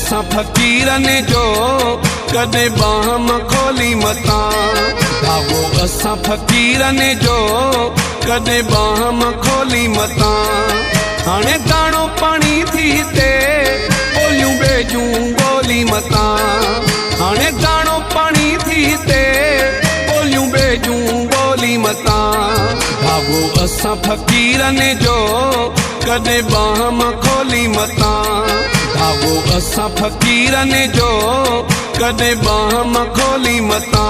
असां फ़क़ीरनि जो कॾहिं बाहम खोली मता। भागो असां फ़क़ीरनि जो कॾहिं बाहम खोली मता। हाणे दाणो पाणी थी ते ॿोलियूं ॿेजूं ॻोल्ही मता। हाणे दाणो पाणी थी ते ॿोलियूं ॿेजूं ॻोल्ही मता। भागो असां फ़क़ीरनि जो कॾहिं बाहम खोली मता। भागो असां फ़क़ीरनि जो कॾहिं बाहम खोली मता।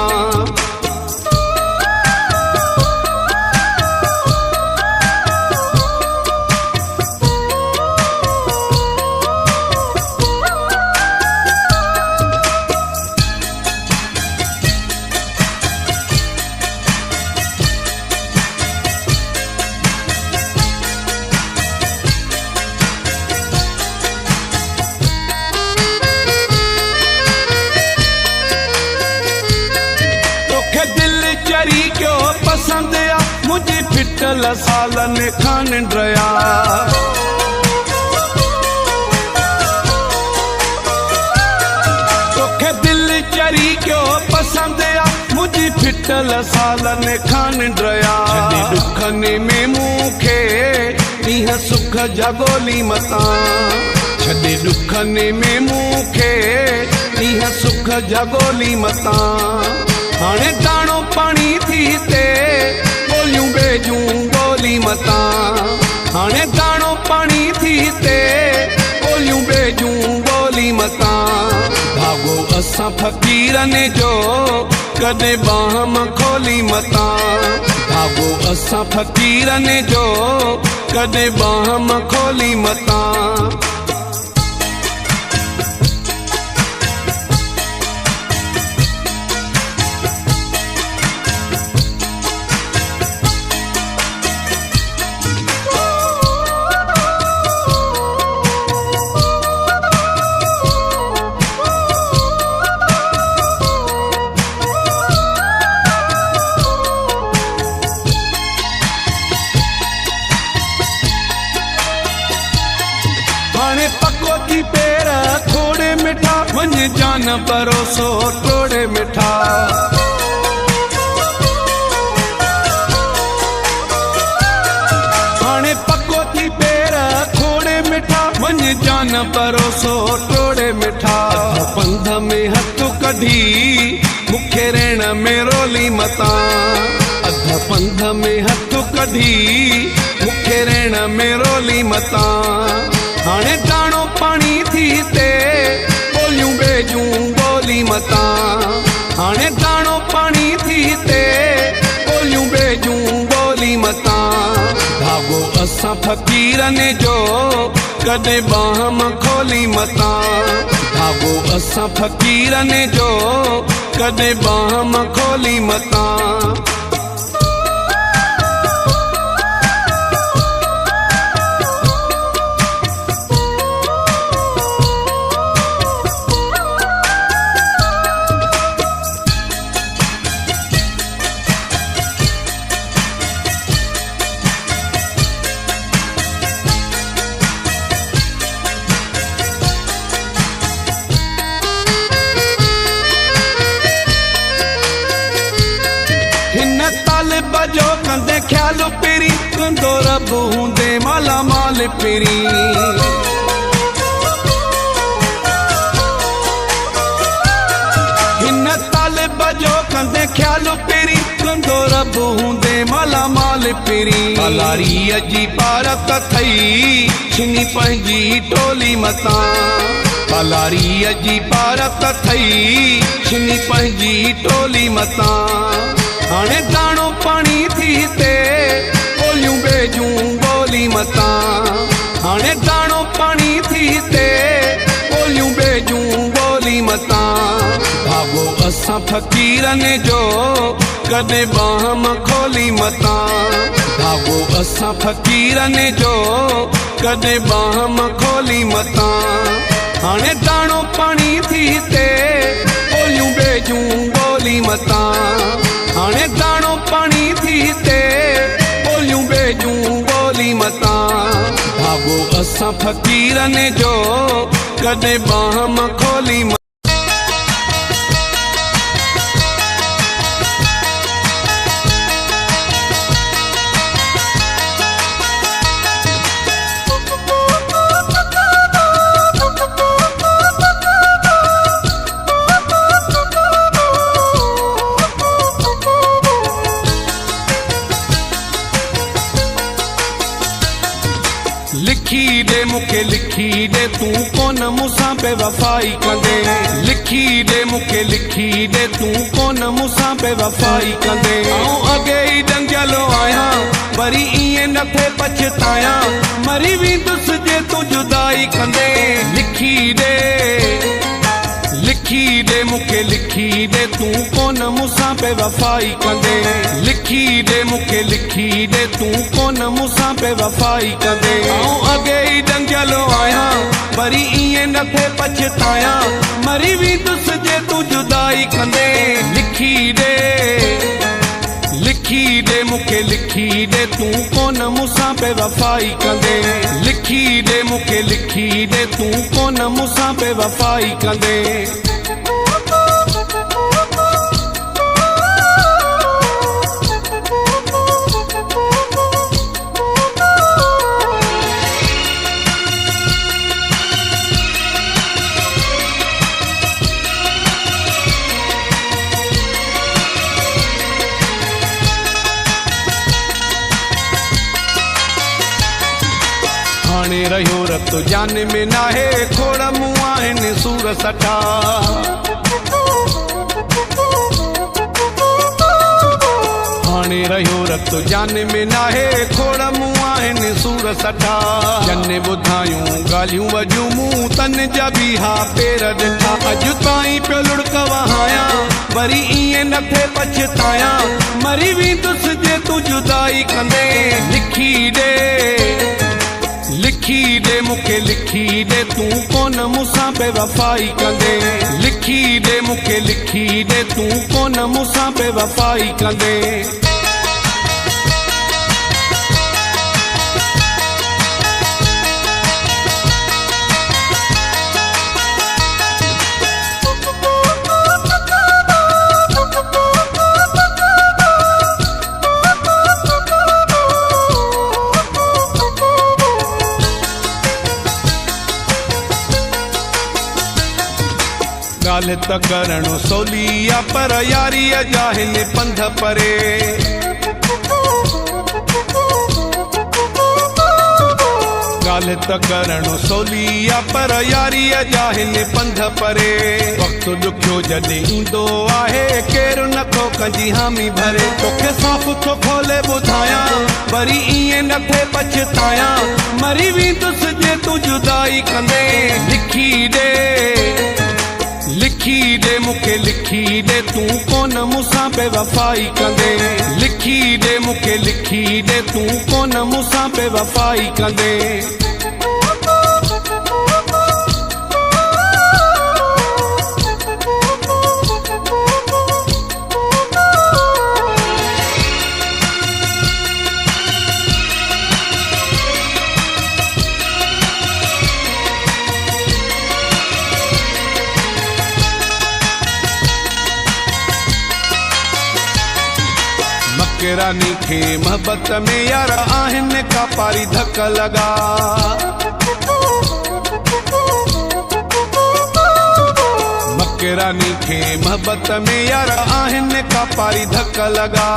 क्यों पसंद आ मुझे फिटल सालन खान ड्रया। तोखे दिल चरी क्यों पसंद आ मुझे फिटल सालन खान ड्रया। दुखने में मूंखे ॾींहं सुख जगोली मता। छॾे दुखने में मूंखे ॾींहं सुख जगोली मता। हाणे दाणो पाणी थी ते ॿोलियूं ॿेजूं ॻोल्ही मता। हाणे दाणो पाणी थी ते ॿोलियूं ॿेजूं ॻोल्ही मता। भागो असां फ़क़ीरनि जो कॾहिं बाहम खोली मता। भागो असां फ़क़ीरनि जो कॾहिं बाहम खोली मता। हाणे पको थी पेर थोड़े मिठा वञ जान भरोसो टोड़े मिठा। हाणे पको थी पेर थोड़े मिठा वञ जान भरोसो टोड़े मिठा। पंध में हथ कढी मूंखे रेण में रोली मता। अध पंध में हथ कढी मूंखे रेण में रोली मता। हाणे दाणो पाणी थी ते ॿोलियूं ॿेजूं ॻोल्ही मता। हाणे दाणो पाणी थी ते ॿोलियूं ॿेजूं ॻोल्ही मता। भागो असां फ़क़ीरनि जो कॾहिं बाहम खोली मता। भागो असां फ़क़ीरनि जो कॾहिं बाहम खोली मता। बजो कंदे ख्याल पेरी कंदो रब हूंदे माला माल पेरी। हिन ताल बजो कंदे ख्याल पेरी कंदो रब हूंदे माला माल पेरी। पलारीअ जी पारत थई छिनी पंहिंजी टोली मता। पलारीअ जी पारत थई छिनी पंहिंजी टोली मता। हाणे दाणो पाणी थी ते ॿोलियूं ॿेजूं ॻोल्ही मता। हाणे दाणो पाणी थी ते ॿोलियूं ॿेजूं ॻोल्ही मता। भागो असां फ़क़ीरनि जो कॾहिं बाहम खोली मता। भागो असां फ़क़ीरनि जो कॾहिं बाहम खोली मता। हाणे दाणो पाणी थी ते ॿोलियूं ॿेजूं ॻोल्ही मता। हाणे दाणो पाणी थी ते ॿोलियूं ॿेजूं ॻोल्ही मता। भागो असां फ़क़ीरनि जो कदे बाह मां खोली लिखी दे मुखे लिखी दे तू कोन मुसां बेवफाई कंदे लिखी दे मुखे लिखी दे तू कोन मुसां बेवफाई कंदे आऊं अगे ही डंगलो आया वरी इएं नथे पछताया मरी वेंदुस जे तू जुदाई कंदे लिखी दे मुखे लिखी दे तू कोन मुसां बेवफाई कंदे लिखी दे मुखे लिखी दे तू कोन मुसां बेवफाई कंदे आऊं अगे ही डंगलो आया वरी इएं नथे पछताया मरी वेंदुस जे तू जुदाई कंदे लिखी दे मुखे लिखी दे तू कोन मुसां बेवफाई कंदे लिखी दे मुखे लिखी दे तू कोन मुसां बेवफाई कंदे हाणे रहियो रतो जान में नाहे खोड़ मुंह आहिनि सूर सठा हाणे रहियो रतो जान में नाहे खोड़ मुंह आहिनि सूर सठा जने ॿुधायूं ॻाल्हियूं वॼूं मूं तन जा बीहा पेर ॾिठा अॼु ताईं पियो लुड़क वहाया वरी इएं नथे पछताया मरी वेंदुसि जे तू जुदाई कंदे लिखी दे मुखे लिखी दे तू कोन मुसां बेवफाई कंदे लिखी दे मुखे लिखी दे तू कोन मुसां बेवफाई कंदे ॻाल्हि त करणु सवली आ पर यारीअ जा हिन पंध परे ॻाल्हि त करणु सवली आ पर यारीअ जा हिन पंध परे वक़्तु ॾुखियो जॾहिं ईंदो आहे केरु नथो कंजी हामी भरे तोखे साफ़ थो खोले ॿुधायां वरी इएं नथे पछताया मरी वेंदुसि जे तू जुदाई कंदे लिखी दे मुखे लिखी दे तू कोन मुसां बेवफाई कंदे लिखी दे मुखे लिखी दे तू कोन मुसां बेवफाई कंदे रानी खे मोहब्बत में यार आहिनि का पारी धक लगा रानी खे मोहब्बत में यार आहिनि का पारी धक लगा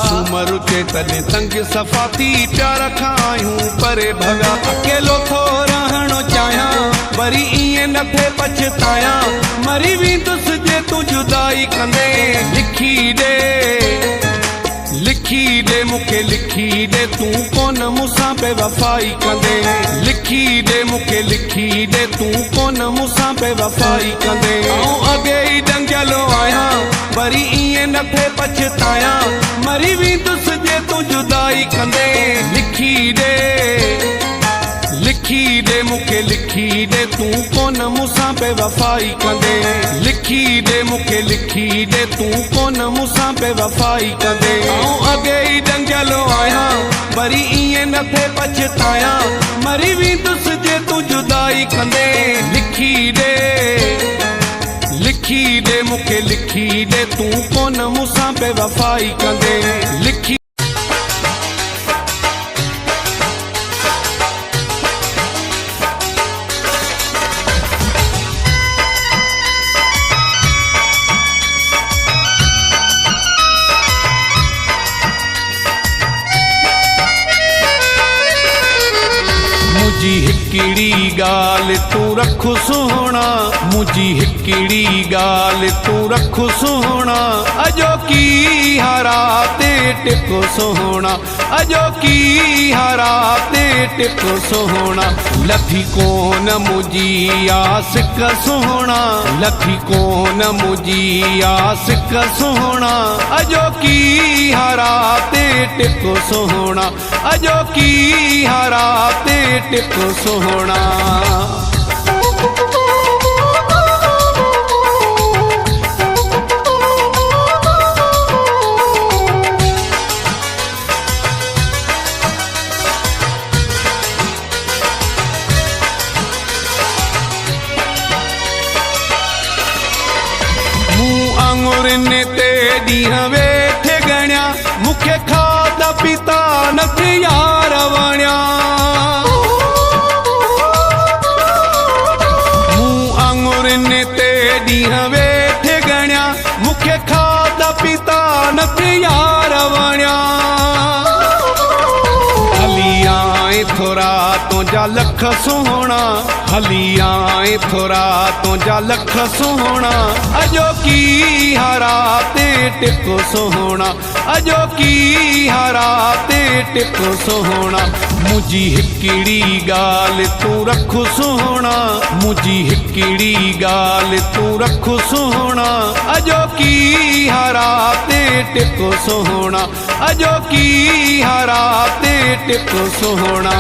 सूमर चे तॾहिं तंग सफ़ा थी प्यार खां आहियूं परे भगा अकेलो थो रहणो चाहियां वरी इएं नथे पछताया मरी वेंदुसि जे तू जुदाई कंदे लिखी दे मुखे लिखी दे तू कोन मुसां बेवफाई कंदे लिखी दे मुखे लिखी दे तू कोन मुसां बेवफाई कंदे आऊं अगे ही डंगलो आया वरी इएं नथे पछताया मरी वेंदुसि जे तू जुदाई कंदे लिखी लिखी दे मुखे लिखी दे तू कोन मूंसां बेवफाई कंदे लिखी दे मुखे लिखी दे तू कोन मूंसां बेवफाई कंदे आऊं अॻे ई ॾंगियलु आहियां वरी ईअं न थे पछतायां मरी वेंदुसि जे तूं जुदाई कंदे लिखी दे मुखे लिखी दे तू कोन मूंसां बेवफाई कंदे लिखी मुझी हिकिड़ी ॻाल्हि तूं रख सुहिणा मुझी हिकिड़ी ॻाल्हि तूं रख सुहिणा अॼोकी हारा ते टिक सुहिणा अॼोकी हारा ते टिक सुहिणा लथी कोन मुझी आसिक सुहिणा लथी कोन मुझी आसिक सुहिणा अॼोकी हारा ते टिक सुहिणा अॼोकी हारा ते टिक सुहिणा आंगुरनि ते ॾींहं वेठे गणिया मूंखे खाधा पीता नथी यार वणिया आंगुरनि ते ॾींहं वेठे गणिया मूंखे खाधा पीता नथी यार वणिया हली आए थोरा तुंहिंजा लख सुहिणा हली आए थोरा तुंहिंजा लख सुहिणा अॼोकी हारा ते टिक सुहिणा अॼोकी हारा ते टिक सुहिणा मुझी हिकिड़ी ॻाल्हि तूं रख सुहिणा मुझी हिकिड़ी ॻाल्हि तूं रख सुहिणा अॼोकी हारा ते टिक सुहिणा अॼोकी हारा ते टिक सुहिणा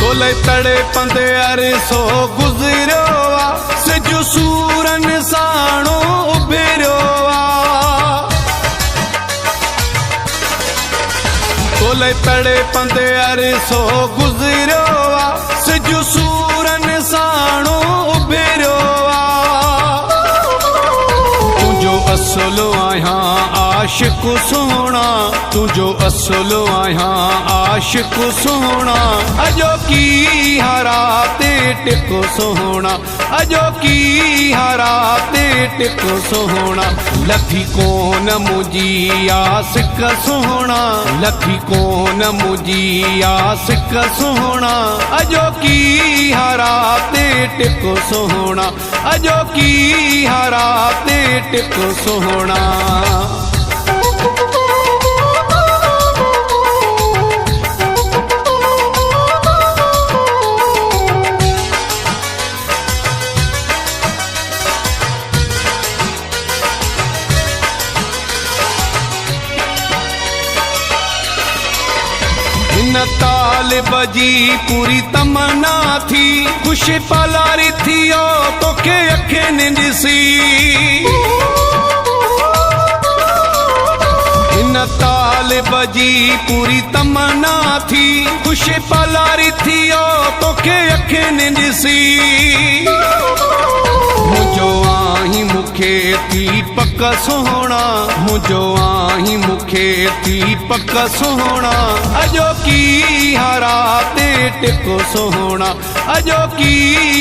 तोले तड़े पंदे अरसो गुज़रियो आ सिजु सूरनि साणो उभिरियो आ तोले तड़े पंदे अरसो गुज़रियो आ सिजु सूरनि साणो उभिरियो आ तुंहिंजो असुलु आहियां आशिक सुहिणा तुंहिंजो असुलु आहियां आशिक सुहिणा अॼोकी हारा ते टिक सुहिणा अॼोकी हारा ते टिक सुहिणा लथी कोन मुझी आसिक सुहिणा लथी कोन मुझी आसिक सुहिणा अॼोकी हारा ते टिक सुहिणा अॼोकी हारा ते टिक सुहिणा हिन तालिब जी पूरी तमन्ना थी ख़ुशी पलारी थियो तोखे अखियुनि ॾिसी हिन तालिब जी पूरी तमन्ना थी ख़ुशी पलारी थियो तोखे अखियुनि ॾिसी मुंहिंजो आहीं मूंखे थी पक सुहिणा मुंहिंजो आहीं मूंखे थी पक सुहिणा अॼोकी हारा ते टिक सुहिणा अॼोकी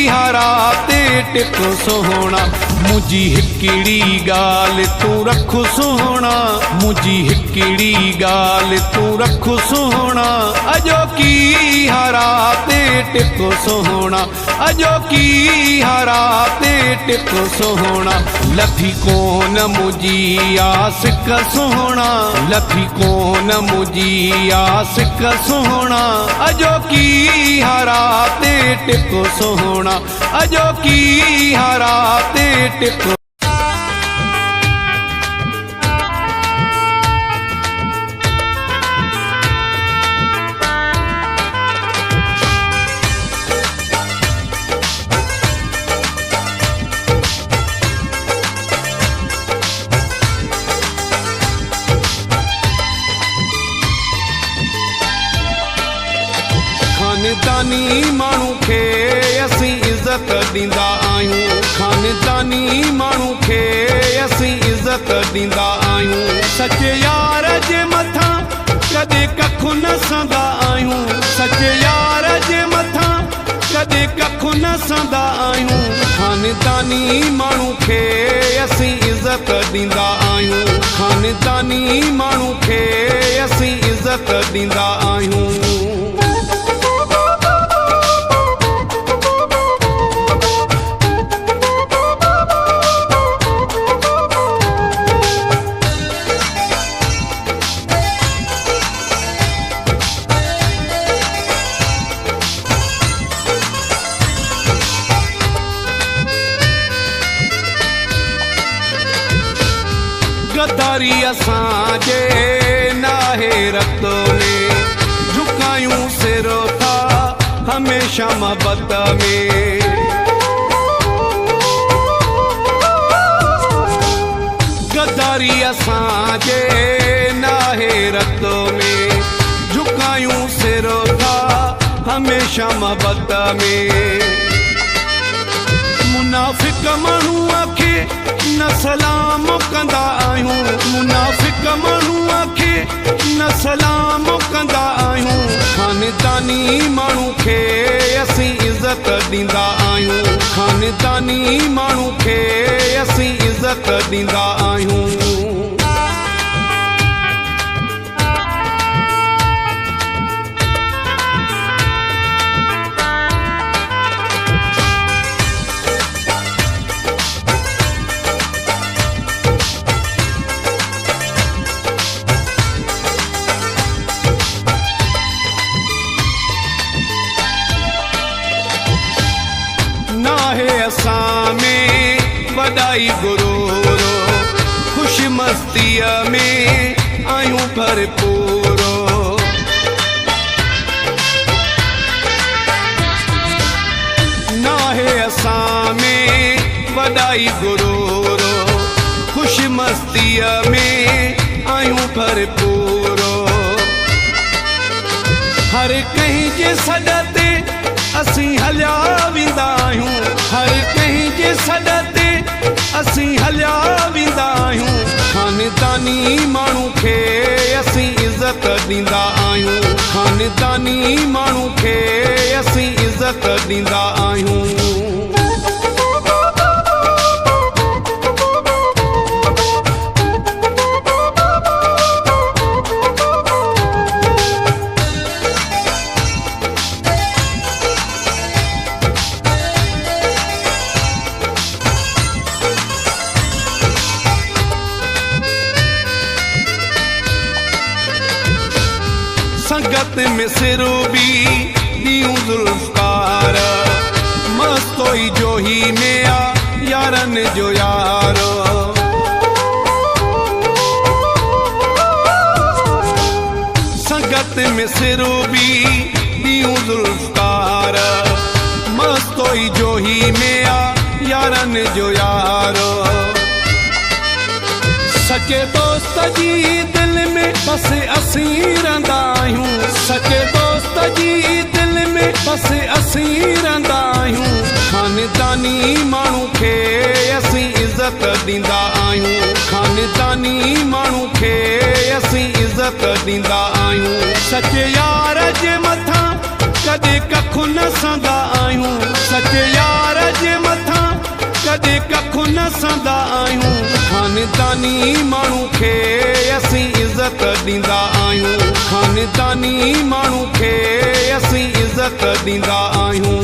हारा ते टिक सुहिणा मुझी हिकिड़ी ॻाल्हि तूं रख सुहिणा, मुझी हिकिड़ी ॻाल्हि तूं रख सुहिणा, अॼोकी हरा ते टिप सुहिणा, अॼोकी हरा ते टिप सुहिणा, लथी कोन मुझी आसिक सुहिणा, लथी कोन मुझी आसिक सुहिणा, अॼोकी हरा ते टिप सुहिणा, अॼोकी हरा ते टिप। खानदानी माण्हू खे असीं इज़त ॾींदा आहियूं, खानदानी माण्हू खे असीं इज़त ॾींदा आहियूं, सचे यार जे मथां कॾहिं कखु न संदा आहियूं, सचे यार जे मथां कॾहिं कखु न संदा आहियूं, खानदानी माण्हू खे असीं इज़त ॾींदा आहियूं, खानदानी माण्हू खे असीं इज़त ॾींदा आहियूं। गद्दारी असांजे नाहे रतो में, झुकायूं सिरो था हमेशा मोहब्बत में, गद्दारी असांजे नाहे रतो में, झुकायूं सिरो था हमेशा मोहब्बत में, मुनाफ़िक माण्हूअ खे न सलाम कंदा आहियूं, मुनाफ़िक माण्हूअ खे न सलाम कंदा आहियूं, खानदानी माण्हू खे असीं इज़त ॾींदा आहियूं, खानदानी माण्हू खे असीं इज़त ॾींदा आहियूं। असां में वॾाई गुरूरो, ख़ुशि मस्तीअ में आहियूं भरपूरो, नाहे असां में वॾाई गुरूरो, ख़ुशि मस्तीअ में आहियूं भरपूरो, हर कंहिं जे सॾ ते असीं हलिया वेंदा आहियूं, हर कंहिं जे सॾ ते असीं हलिया वेंदा आहियूं, खानदानी माण्हू खे असीं इज़त ॾींदा आहियूं, खानदानी माण्हू खे असीं इज़त ॾींदा आहियूं। संगत में सिरूबी ॾींहं ज़ुल्फ़कार, मस्तोई जोही में आ यारनि जो यारो, संगत में सिरूबी ॾींहं ज़ुल्फ़कार, मस्तोई जोही में आ यारनि जो यारो, सचे दोस्त जी दिल में बस असीं रहंदा आहियूं, सचे दोस्त जी दिल में बस असीं रहंदा आहियूं, खानदानी माण्हू खे असीं इज़त ॾींदा आहियूं, खानदानी माण्हू खे असीं इज़त ॾींदा आहियूं, सचे यार जे मथां कॾहिं कखु न संदा आहियूं, सचे यार जे मथां कॾहिं कखु न खानदानी माण्हू खे असीं इज़त ॾींदा आहियूं, खानदानी माण्हू खे असीं इज़त ॾींदा आहियूं।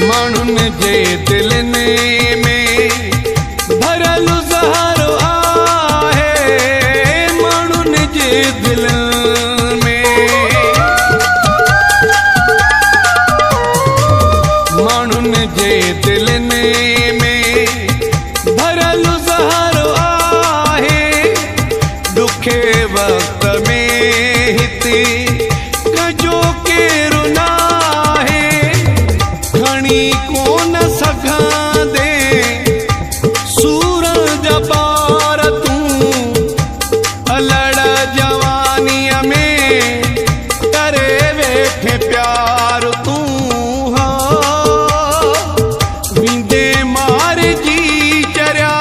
माण्हुनि जे दिलनि में भरियल ज़हर आहे, माण्हुनि जे दिलनि में, माण्हुनि जे दिलनि में भरियल ज़हर आहे। ॾुखे वक़्त में हिते कजो केरु नाहे, खणी कोन सघंदे सूरज पार तूं, अलड़ जवानीअ में करे वेठे प्यार तूं। वींदे मार जी चरिया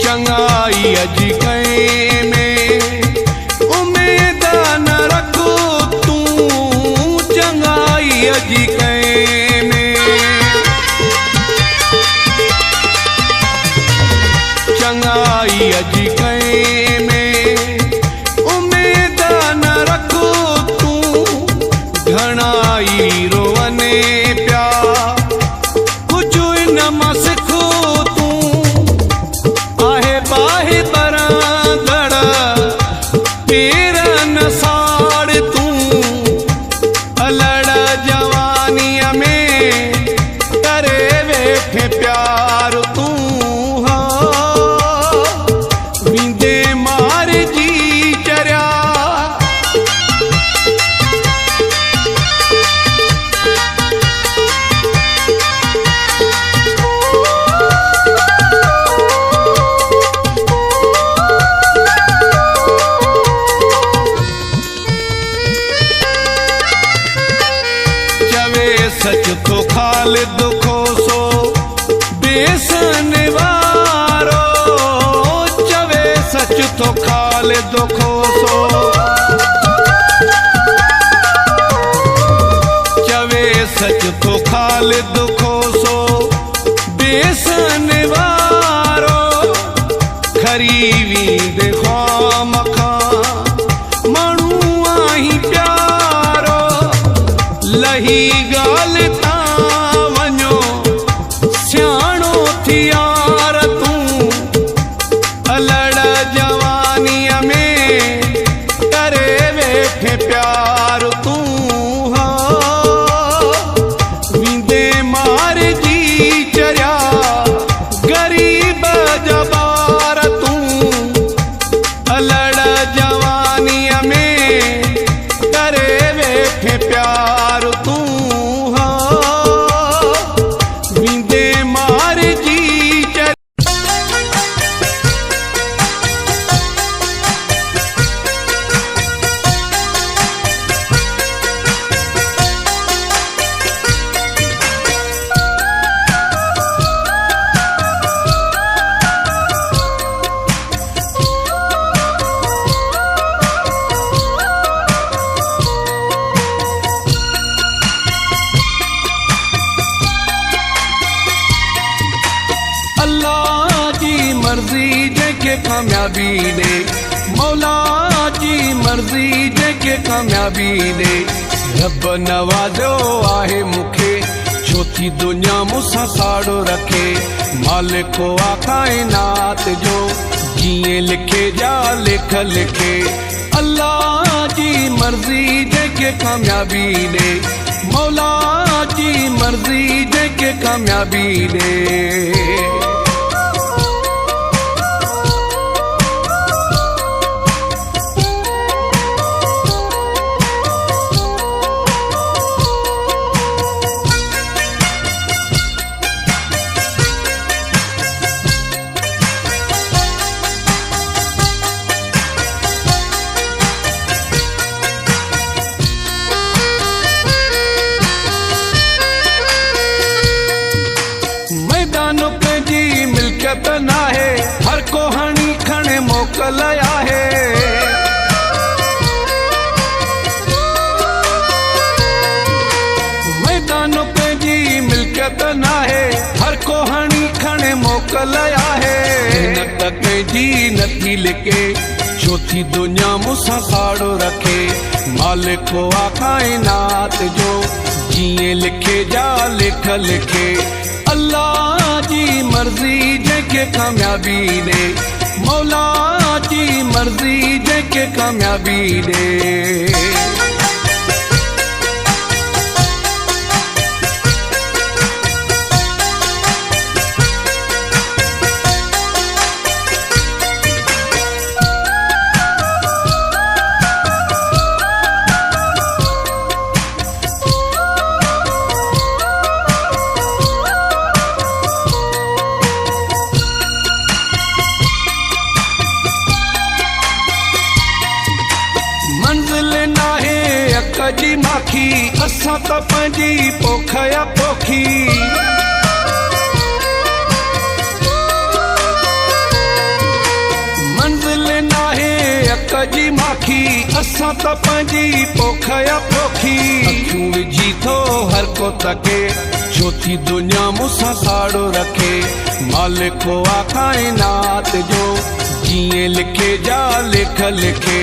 चंगाई अॼु कंहिं में उमेद न रख तूं, चंगाई अॼु कंहिं में, चंगाई अॼु कंहिं में उमेद न रख तूं। घणाई रोवनि पिया कुझु इन मां सिख बाहे बरादड़ पेरन साड़ तूं, अलड़ जवानीअ में करे वेठे प्यार तूं। वींदे मार जी चरिया सच तो खालिद खोसो बेसन वारो, चवे सच तो खालिद खोसो, चवे सच तो खालिद खोसो बेसन वारो। खरी वींदे ख़्वाम खां माण्हू आहीं प्यारो, लही ॻाल्हि तां वञो सियाणो थी यार तूं, अलड़ जवानीअ में करे वेठे प्यार तूं। वींदे मर्ज़ी जंहिंखे कामयाबी ॾे, मौला जी मर्ज़ी जंहिंखे कामयाबी ॾे। रब नवाज़ियो आहे मूंखे, छो थी दुनिया मूंसां साड़ो रखे। मालिक आ काइनात जो, जीअं लिखे जा लेख लिखे। अल्लाह जी मर्ज़ी जंहिंखे कामयाबी ॾे, मौला जी मर्ज़ी जंहिंखे कामयाबी ॾे। पंहिंजी मिल्कियत नाहे, हर को हणी खणे मोकल आहे। मैदान पंहिंजी मिल्कियत नाहे, हर को हणी खणे मोकल आहे। हिन त कंहिंजी नथी लिके, छो थी दुनिया मूंसां साड़ो रखे। मालिक आ काइनात जो, जीअं लिखे जा लेख लिखे। अल्लाह जी मर्ज़ी जंहिंखे कामयाबी ॾे, मौला जी मर्ज़ी जंहिंखे कामयाबी ॾे। मंज़िल नाहे अक जी माखी, असां त पंहिंजी पोख या पोखी। मंज़िल नाहे अक जी माखी, असां त पंहिंजी पोख या पोखी। अखियूं विझी थो हर को तके, छो थी दुनिया मूंसां साड़ो रखे। मालिक आ काइनात जो, जीअं लिखे जा लेख लिखे।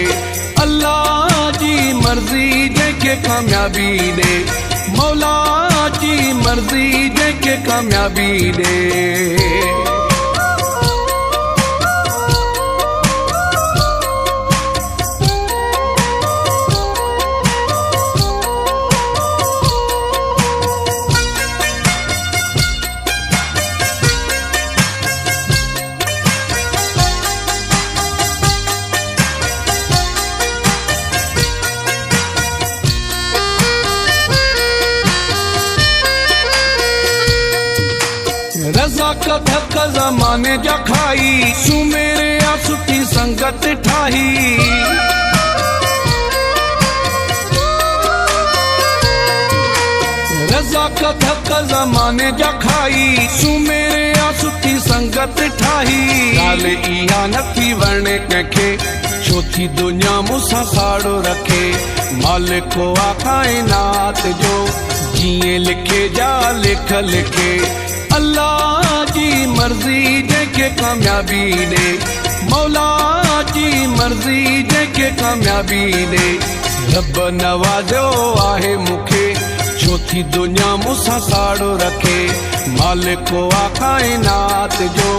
अल्लाह जी मर्ज़ी जंहिंखे कामयाबी ॾे, मौला जी मर्ज़ी जंहिंखे कामयाबी ॾे। रज़ा कधक ज़माने जा खाई, सुमेरे आ सुठी संगत ठाही। रज़ा कधक ज़माने जा खाई, सुमेरे आ सुठी संगत ठाही। ॻाल्हि इहा नथी वणे कंहिंखे, छो थी दुनिया मूंसां साड़ो रखे। मालिक आ काइनात जो, जीअं लिखे जा लेख लिखे। अल्लाह जी मर्ज़ी जंहिंखे कामयाबी ॾे, मौला जी मर्ज़ी जंहिंखे कामयाबी ॾे। रब नवाज़ियो आहे मूंखे, छो थी दुनिया मूंसां साड़ो रखे। मालिक आ काइनात जो,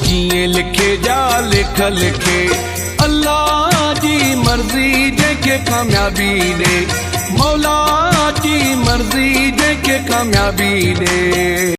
जीअं लिखे जा लेख लिखे। अल्लाह जी मर्ज़ी जंहिंखे कामयाबी ॾे, मौला जी मर्ज़ी जंहिंखे कामयाबी ॾे।